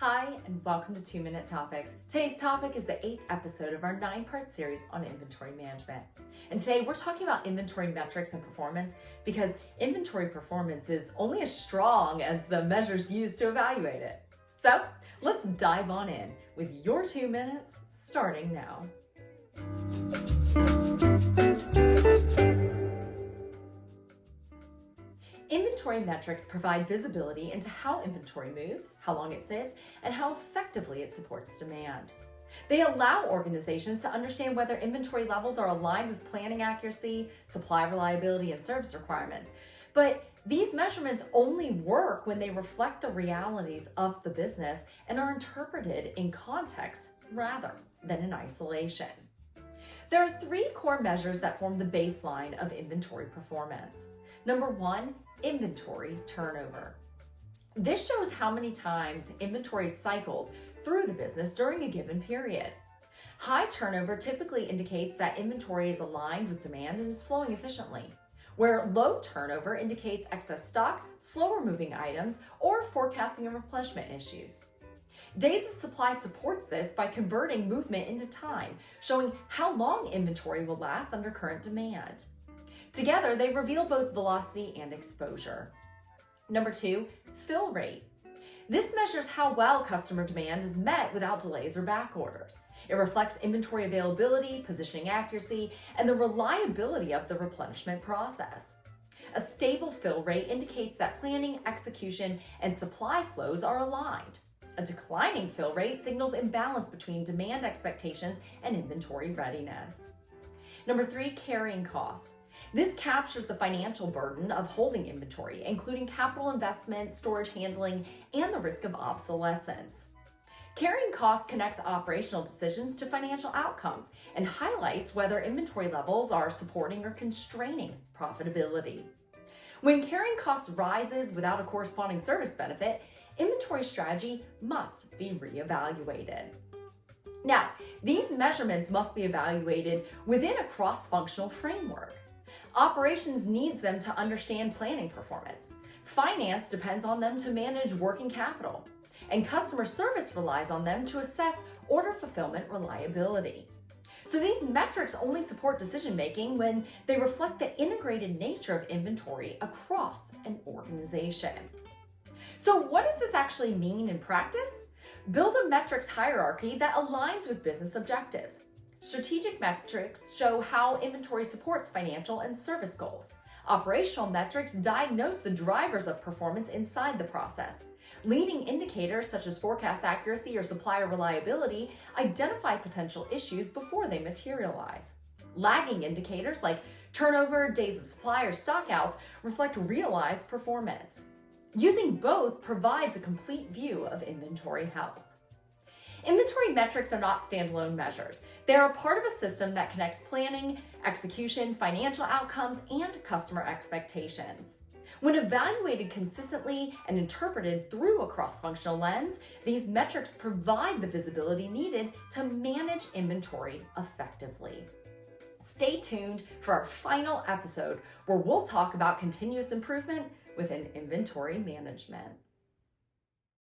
Hi, and welcome to 2-Minute Topics. Today's topic is the 8th episode of our 9-part series on inventory management. And today we're talking about inventory metrics and performance because inventory performance is only as strong as the measures used to evaluate it. So let's dive on in with your 2 minutes starting now. Inventory metrics provide visibility into how inventory moves, how long it sits, and how effectively it supports demand. They allow organizations to understand whether inventory levels are aligned with planning accuracy, supply reliability, and service requirements. But these measurements only work when they reflect the realities of the business and are interpreted in context rather than in isolation. There are 3 core measures that form the baseline of inventory performance. Number 1, inventory turnover. This shows how many times inventory cycles through the business during a given period. High turnover typically indicates that inventory is aligned with demand and is flowing efficiently, where low turnover indicates excess stock, slower moving items, or forecasting and replenishment issues. Days of supply supports this by converting movement into time, showing how long inventory will last under current demand. Together, they reveal both velocity and exposure. Number 2, fill rate. This measures how well customer demand is met without delays or back orders. It reflects inventory availability, positioning accuracy, and the reliability of the replenishment process. A stable fill rate indicates that planning, execution, and supply flows are aligned. A declining fill rate signals imbalance between demand expectations and inventory readiness. Number 3, carrying costs. This captures the financial burden of holding inventory, including capital investment, storage handling, and the risk of obsolescence. Carrying costs connects operational decisions to financial outcomes and highlights whether inventory levels are supporting or constraining profitability. When carrying costs rises without a corresponding service benefit, inventory strategy must be reevaluated. Now, these measurements must be evaluated within a cross-functional framework. Operations needs them to understand planning performance. Finance depends on them to manage working capital. And customer service relies on them to assess order fulfillment reliability. So these metrics only support decision-making when they reflect the integrated nature of inventory across an organization. So what does this actually mean in practice? Build a metrics hierarchy that aligns with business objectives. Strategic metrics show how inventory supports financial and service goals. Operational metrics diagnose the drivers of performance inside the process. Leading indicators such as forecast accuracy or supplier reliability identify potential issues before they materialize. Lagging indicators like turnover, days of supply, or stockouts reflect realized performance. Using both provides a complete view of inventory health. Inventory metrics are not standalone measures. They are part of a system that connects planning, execution, financial outcomes, and customer expectations. When evaluated consistently and interpreted through a cross-functional lens, these metrics provide the visibility needed to manage inventory effectively. Stay tuned for our final episode where we'll talk about continuous improvement within inventory management.